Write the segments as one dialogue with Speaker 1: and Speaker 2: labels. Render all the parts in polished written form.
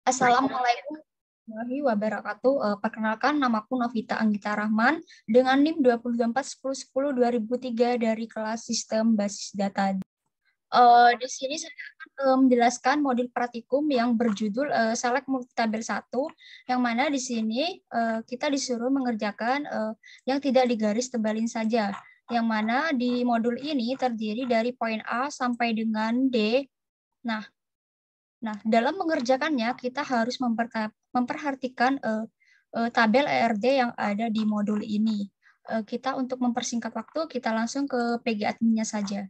Speaker 1: Assalamualaikum warahmatullahi wabarakatuh. Perkenalkan, namaku Novita Anggita Rahman dengan NIM 241010-2003 dari kelas Sistem Basis Data. Di sini saya akan menjelaskan modul praktikum yang berjudul Select Multitabel 1, yang mana di sini kita disuruh mengerjakan yang tidak digaris tebalin saja, yang mana di modul ini terdiri dari poin A sampai dengan D. Nah, dalam mengerjakannya kita harus memperhatikan tabel ERD yang ada di modul ini. Kita untuk mempersingkat waktu, kita langsung ke PG adminnya saja.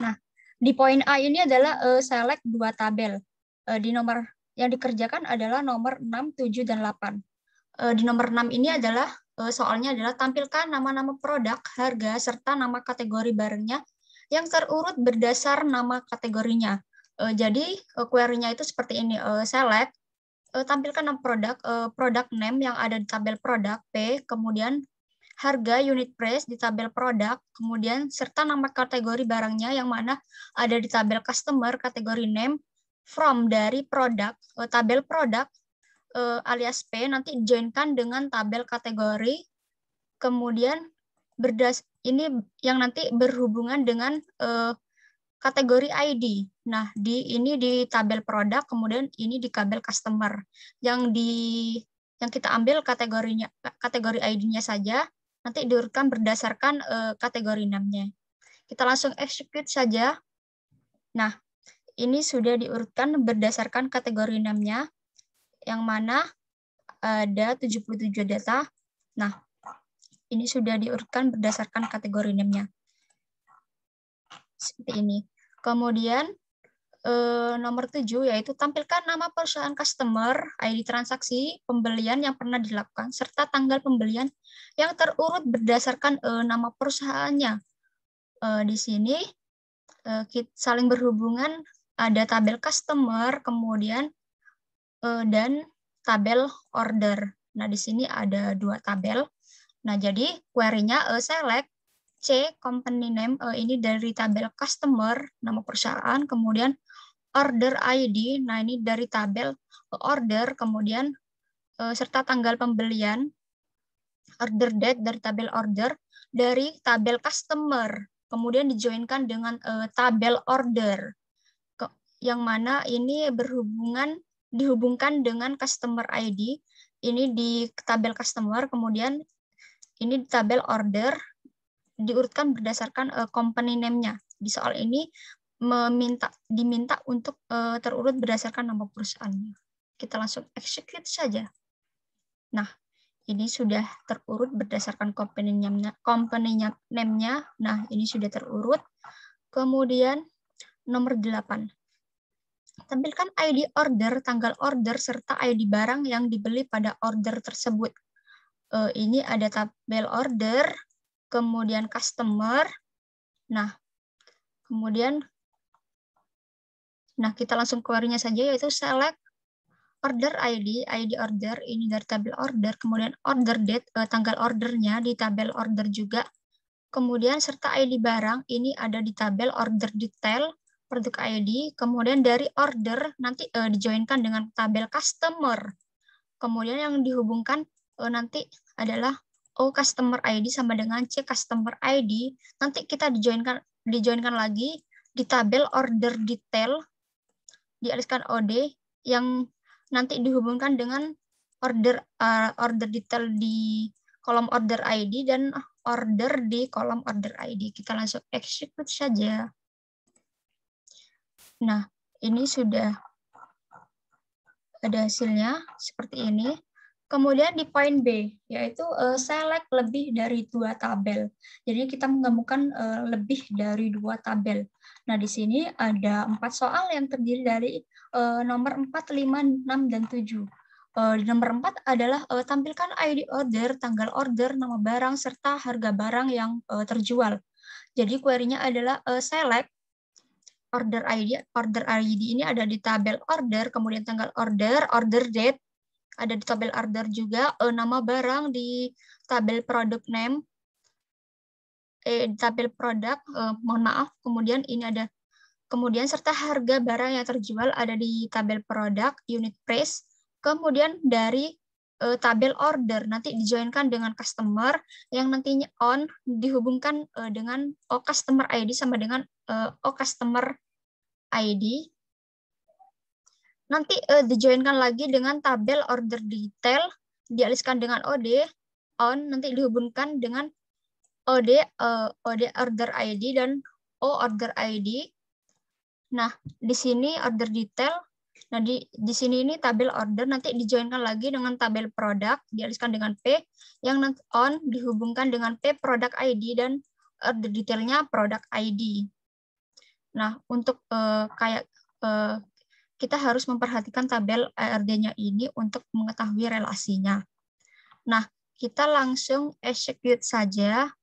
Speaker 1: Nah, di poin A ini adalah select dua tabel. Di nomor yang dikerjakan adalah nomor 6, 7, dan 8. Di nomor 6 ini adalah soalnya adalah tampilkan nama-nama produk, harga, serta nama kategori barangnya yang terurut berdasar nama kategorinya. Jadi query-nya itu seperti ini, select, tampilkan nama produk, product name yang ada di tabel produk, P, kemudian harga unit price di tabel produk, kemudian serta nama kategori barangnya yang mana ada di tabel customer, kategori name, from dari produk, tabel produk, alias P, nanti joinkan dengan tabel kategori, kemudian ini yang nanti berhubungan dengan kategori ID. Nah, ini di tabel produk, kemudian ini di tabel customer. Yang kita ambil kategorinya, kategori ID-nya saja, nanti diurutkan berdasarkan kategori name-nya. Kita langsung execute saja. Nah, ini sudah diurutkan berdasarkan kategori name-nya, yang mana ada 77 data. Nah, ini sudah diurutkan berdasarkan kategori name-nya. Seperti ini. Kemudian nomor 7 yaitu tampilkan nama perusahaan customer, ID transaksi, pembelian yang pernah dilakukan, serta tanggal pembelian yang terurut berdasarkan nama perusahaannya. Di sini saling berhubungan, ada tabel customer, kemudian dan tabel order. Nah, di sini ada dua tabel. Nah, jadi query-nya select C, company name, ini dari tabel customer, nama perusahaan, kemudian order ID, nah ini dari tabel order, kemudian serta tanggal pembelian, order date dari tabel order, dari tabel customer, kemudian dijoinkan dengan tabel order, yang mana ini dihubungkan dengan customer ID, ini di tabel customer, kemudian ini di tabel order, diurutkan berdasarkan company name-nya. Di soal ini diminta untuk terurut berdasarkan nama perusahaannya. Kita langsung execute saja. Nah, ini sudah terurut berdasarkan company name-nya. Nah, ini sudah terurut. Kemudian nomor 8. Tampilkan ID order, tanggal order, serta ID barang yang dibeli pada order tersebut. Ini ada tabel order, kemudian customer. Nah, kemudian kita langsung query-nya saja, yaitu select order ID, ID order, ini dari tabel order, kemudian order date, tanggal ordernya di tabel order juga, kemudian serta ID barang, ini ada di tabel order detail, produk ID, kemudian dari order nanti dijoinkan dengan tabel customer, kemudian yang dihubungkan nanti adalah O customer ID sama dengan C customer ID, nanti kita dijoinkan lagi di tabel order detail, dialiskan OD, yang nanti dihubungkan dengan order detail di kolom order ID dan order di kolom order ID. Kita langsung execute saja. Nah, ini sudah ada hasilnya seperti ini. Kemudian di poin B, yaitu select lebih dari 2 tabel. Jadi kita menggabungkan lebih dari 2 tabel. Nah, di sini ada 4 soal yang terdiri dari nomor 4, 5, 6, dan 7. Di nomor 4 adalah tampilkan ID order, tanggal order, nama barang, serta harga barang yang terjual. Jadi query-nya adalah select order ID. Order ID ini ada di tabel order, kemudian tanggal order, order date, ada di tabel order juga, nama barang di tabel product name, di tabel produk, mohon maaf, kemudian ini ada Kemudian serta harga barang yang terjual ada di tabel produk, unit price. Kemudian dari tabel order nanti dijoinkan dengan customer yang nantinya on dihubungkan dengan O customer ID sama dengan O customer ID. Nanti dijoinkan lagi dengan tabel order detail, dialiskan dengan OD, on nanti dihubungkan dengan OD order ID dan O order ID. Nah, di sini order detail. Nah, di sini ini tabel order nanti dijoinkan lagi dengan tabel produk, dialiskan dengan P yang nanti on dihubungkan dengan P product ID dan order detailnya product ID. Nah, untuk kita harus memperhatikan tabel ARD-nya ini untuk mengetahui relasinya. Nah, kita langsung execute saja.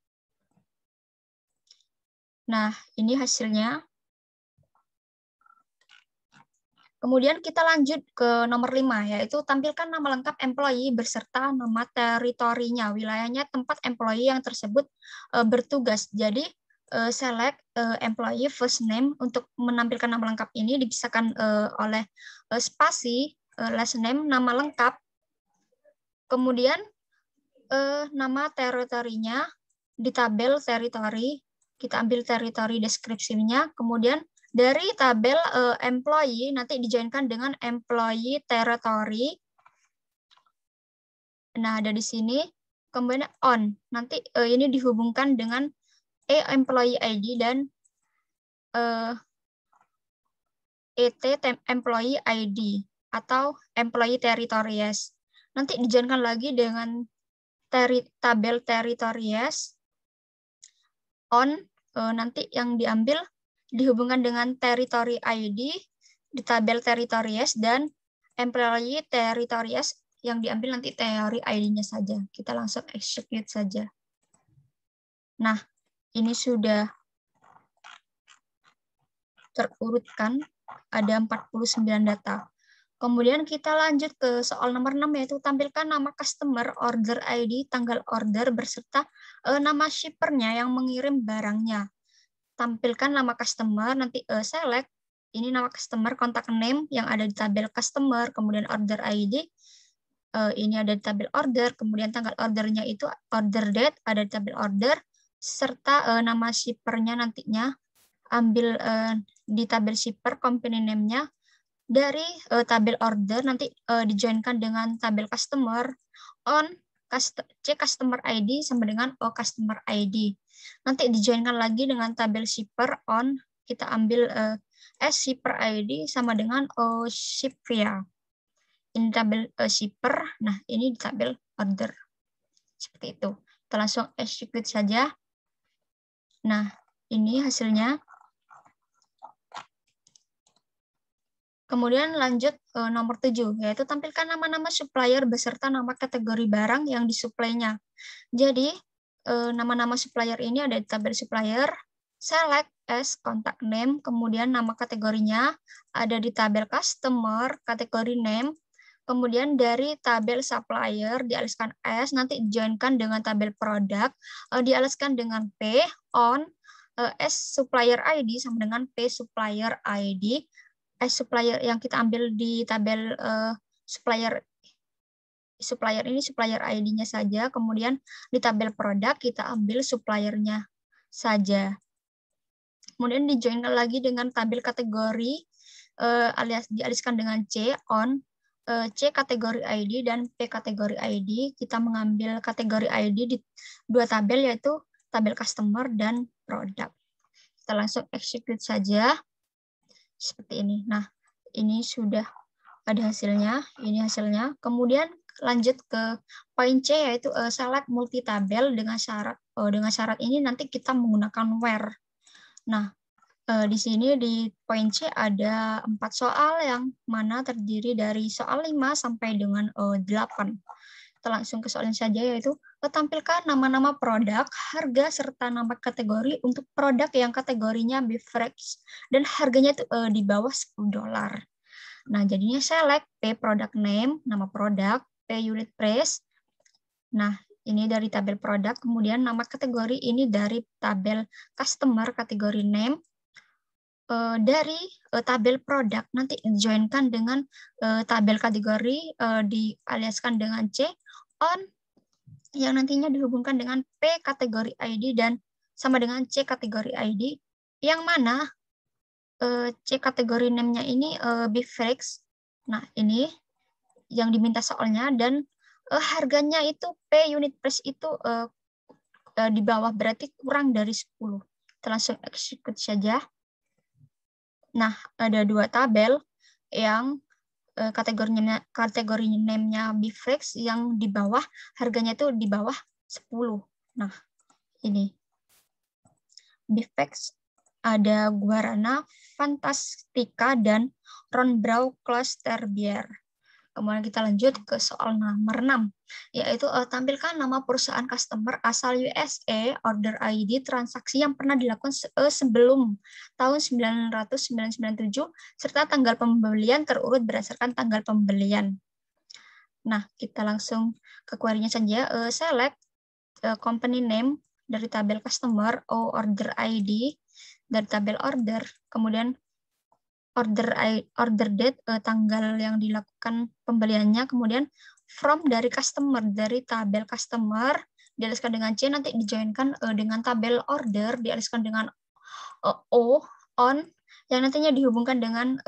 Speaker 1: Nah, ini hasilnya. Kemudian kita lanjut ke nomor 5, yaitu tampilkan nama lengkap employee beserta nama teritorinya, wilayahnya tempat employee yang tersebut bertugas. Jadi, select employee first name untuk menampilkan nama lengkap ini dipisahkan oleh spasi last name, nama lengkap, kemudian nama teritorinya di tabel teritori, kita ambil teritori deskripsinya, kemudian dari tabel employee nanti dijoinkan dengan employee territory. Nah, ada di sini. Kemudian on. Nanti ini dihubungkan dengan employee ID dan ET employee ID atau employee territories. Nanti dijoinkan lagi dengan tabel territories. On. Nanti yang diambil dihubungkan dengan territory ID di tabel territories dan employee territories yang diambil nanti teori ID-nya saja. Kita langsung execute saja. Nah, ini sudah terurutkan, ada 49 data. Kemudian kita lanjut ke soal nomor 6, yaitu tampilkan nama customer, order ID, tanggal order, beserta nama shippernya yang mengirim barangnya. Tampilkan nama customer, nanti select, ini nama customer, kontak name yang ada di tabel customer, kemudian order ID, ini ada di tabel order, kemudian tanggal ordernya itu order date, ada di tabel order, serta nama shippernya nantinya, ambil di tabel shipper, company name-nya, dari tabel order, nanti dijoinkan dengan tabel customer, on, C customer ID sama dengan O customer ID. Nanti dijoinkan lagi dengan tabel shipper on, kita ambil S shipper ID sama dengan O ship via. Ini tabel shipper, nah ini di tabel order. Seperti itu. Kita langsung execute saja. Nah, ini hasilnya. Kemudian lanjut nomor 7, yaitu tampilkan nama-nama supplier beserta nama kategori barang yang disuplainya. Jadi, nama-nama supplier ini ada di tabel supplier, select as contact name, kemudian nama kategorinya ada di tabel customer, kategori name, kemudian dari tabel supplier dialiskan S, nanti dijoinkan dengan tabel produk, dialiskan dengan P, on, S supplier ID sama dengan P supplier ID, supplier yang kita ambil di tabel supplier ini supplier ID-nya saja, kemudian di tabel produk kita ambil suppliernya saja. Kemudian dijoinkan lagi dengan tabel kategori alias dialiskan dengan C on, C kategori ID dan P kategori ID. Kita mengambil kategori ID di dua tabel, yaitu tabel customer dan produk. Kita langsung execute saja. Seperti ini. Nah, ini sudah ada hasilnya. Ini hasilnya. Kemudian lanjut ke poin C, yaitu select multi tabel dengan syarat ini nanti kita menggunakan where. Nah, di sini di poin C ada 4 soal yang mana terdiri dari soal 5 sampai dengan 8. Kita langsung ke soalnya saja, yaitu tampilkan nama-nama produk, harga, serta nama kategori untuk produk yang kategorinya beverage dan harganya itu di bawah $10. Nah, jadinya select P product name, nama produk, P unit price. Nah, ini dari tabel produk, kemudian nama kategori ini dari tabel customer, kategori name, dari tabel produk nanti joinkan dengan tabel kategori, dialiaskan dengan C on yang nantinya dihubungkan dengan P kategori ID dan sama dengan C kategori ID, yang mana C kategori name-nya ini Bifrex. Nah, ini yang diminta soalnya, dan harganya itu P unit price itu di bawah, berarti kurang dari 10. Kita langsung execute saja. Nah, ada dua tabel yang kategori name-nya Bifrex, yang di bawah harganya itu di bawah 10. Nah, ini Bifrex ada Guarana, Fantastica, dan Ronbrau Cluster Beer. Kemudian kita lanjut ke soal nomor 6, yaitu tampilkan nama perusahaan customer asal USA, order ID, transaksi yang pernah dilakukan sebelum tahun 1997, serta tanggal pembelian terurut berdasarkan tanggal pembelian. Nah, kita langsung ke query-nya saja. Select company name dari tabel customer, O order ID dari tabel order, kemudian order date, tanggal yang dilakukan pembeliannya, kemudian from dari customer, dari tabel customer dialaskan dengan C, nanti dijoinkan dengan tabel order dialaskan dengan O on, yang nantinya dihubungkan dengan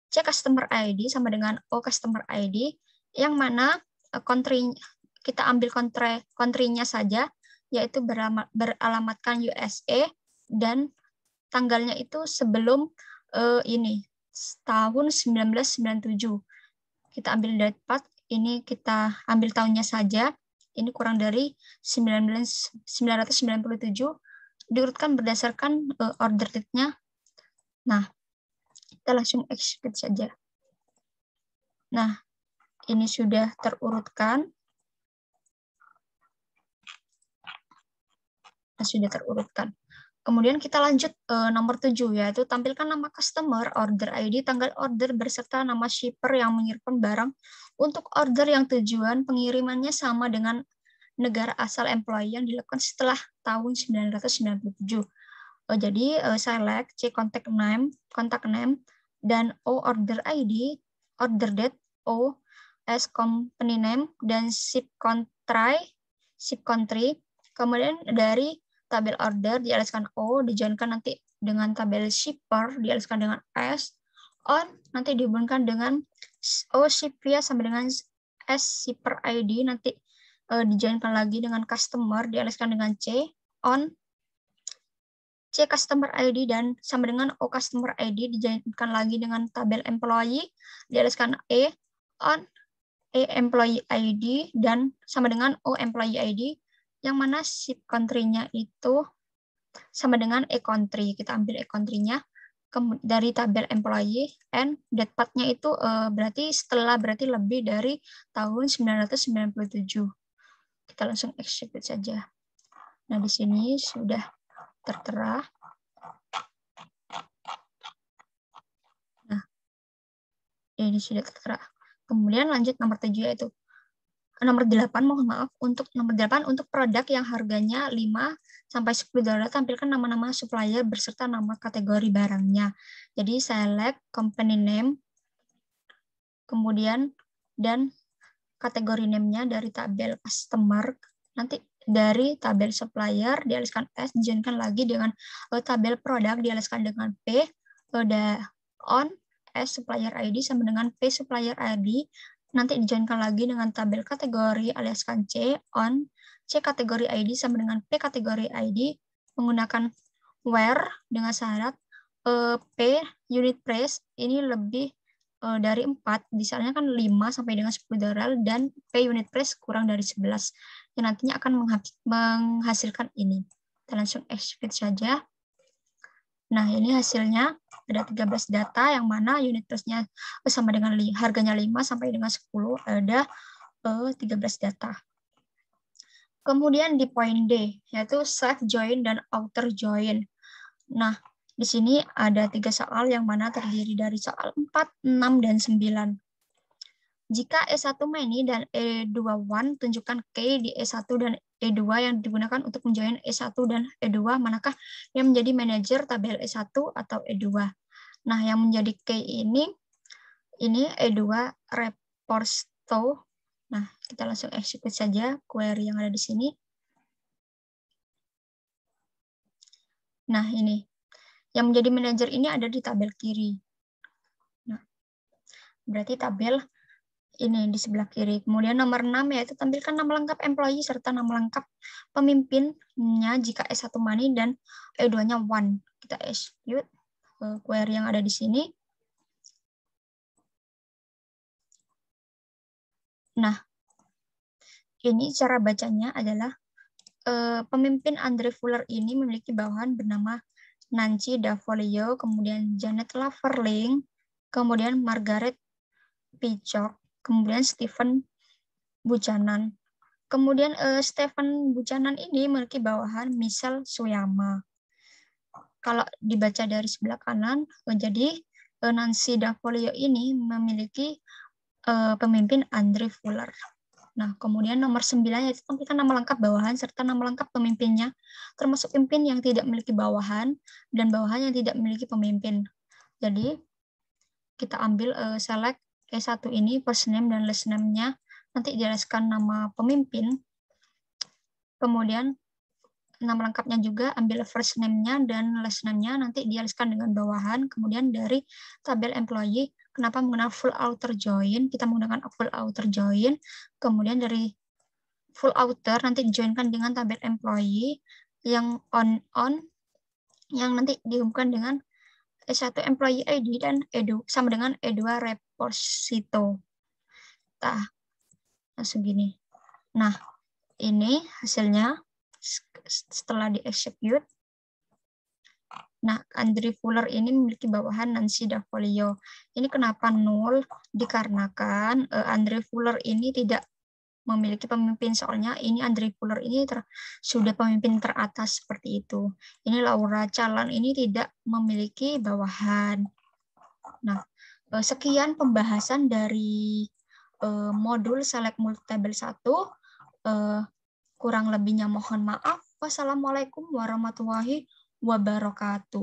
Speaker 1: C customer ID sama dengan O customer ID, yang mana country kita ambil country-nya saja, yaitu beralamatkan USA, dan tanggalnya itu sebelum ini tahun 1997. Kita ambil date, ini kita ambil tahunnya saja. Ini kurang dari 1997, diurutkan berdasarkan order date-nya. Nah, kita langsung execute saja. Nah, ini sudah terurutkan. Kemudian kita lanjut nomor 7, yaitu tampilkan nama customer, order ID, tanggal order, beserta nama shipper yang mengirimkan barang untuk order yang tujuan pengirimannya sama dengan negara asal employee yang dilakukan setelah tahun 1997. Jadi select C contact name, dan O order ID, order date, O as company name, dan ship country. Kemudian dari tabel order dialaskan O, dijoinkan nanti dengan tabel shipper, dialaskan dengan S, on, nanti dihubungkan dengan O ship via sama dengan S shipper ID, nanti dijoinkan lagi dengan customer, dialaskan dengan C, on, C customer ID, dan sama dengan O customer ID, dijoinkan lagi dengan tabel employee, dialaskan E, on, E employee ID, dan sama dengan O employee ID, yang mana ship country-nya itu sama dengan e-country. Kita ambil e-country-nya dari tabel employee, and date part-nya itu berarti lebih dari tahun 1997. Kita langsung execute saja. Nah, di sini sudah tertera. Nah, ini sudah tertera. Kemudian lanjut nomor 7, yaitu nomor 8, mohon maaf, untuk nomor 8 untuk produk yang harganya 5-10 dolar, tampilkan nama-nama supplier beserta nama kategori barangnya. Jadi select company name, kemudian dan kategori name-nya dari tabel customer, nanti dari tabel supplier dialaskan S, dijoinkan lagi dengan tabel produk, dialaskan dengan P, on S supplier ID sama dengan P supplier ID, nanti dijoinkan lagi dengan tabel kategori aliaskan C, on C kategori ID sama dengan P kategori ID, menggunakan where dengan syarat P unit price ini lebih dari 4, misalnya kan 5 sampai dengan 10 dolar, dan P unit price kurang dari 11, yang nantinya akan menghasilkan ini. Kita langsung execute saja. Nah, ini hasilnya ada 13 data, yang mana unit price-nya sama dengan harganya 5 sampai dengan 10, ada 13 data. Kemudian di poin D, yaitu self join dan outer join. Nah, di sini ada 3 soal, yang mana terdiri dari soal 4, 6, dan 9. Jika E1 many dan E2 one, tunjukkan key di E1 dan E2 yang digunakan untuk menjoin E1 dan E2, manakah yang menjadi manajer tabel E1 atau E2. Nah, yang menjadi key ini E2 reportsto. Nah, kita langsung execute saja query yang ada di sini. Nah, ini. Yang menjadi manajer ini ada di tabel kiri. Nah, berarti tabel ini di sebelah kiri. Kemudian nomor 6 yaitu tampilkan nama lengkap employee serta nama lengkap pemimpinnya jika S1 money dan E2-nya one. Kita execute query yang ada di sini. Nah, ini cara bacanya adalah pemimpin Andre Fuller ini memiliki bawahan bernama Nancy Dafolio, kemudian Janet Laverling, kemudian Margaret Pichok, kemudian Stephen Buchanan. Kemudian Stephen Buchanan ini memiliki bawahan Michelle Suyama. Kalau dibaca dari sebelah kanan, jadi Nancy Dafolio ini memiliki pemimpin Andre Fuller. Nah, kemudian nomor 9 yaitu tampilkan nama lengkap bawahan serta nama lengkap pemimpinnya, termasuk pemimpin yang tidak memiliki bawahan dan bawahan yang tidak memiliki pemimpin. Jadi, kita ambil select E1 ini, first name dan last name-nya, nanti dijelaskan nama pemimpin, kemudian nama lengkapnya juga ambil first name-nya dan last name-nya, nanti dijelaskan dengan bawahan, kemudian dari tabel employee, kenapa menggunakan full outer join, kita menggunakan full outer join, kemudian dari full outer nanti dijoinkan dengan tabel employee yang on yang nanti dihubungkan dengan E1 employee ID dan E2 sama dengan E2 reposito. Nah, segini. Nah, ini hasilnya setelah di-execute. Nah, Andre Fuller ini memiliki bawahan Nancy Dafolio. Ini kenapa nol? Dikarenakan Andre Fuller ini tidak memiliki pemimpin, soalnya ini Andre Fuller ini sudah pemimpin teratas seperti itu. Ini Laura Calon ini tidak memiliki bawahan. Nah, sekian pembahasan dari modul Select Multitable 1. Kurang lebihnya mohon maaf. Wassalamualaikum warahmatullahi wabarakatuh.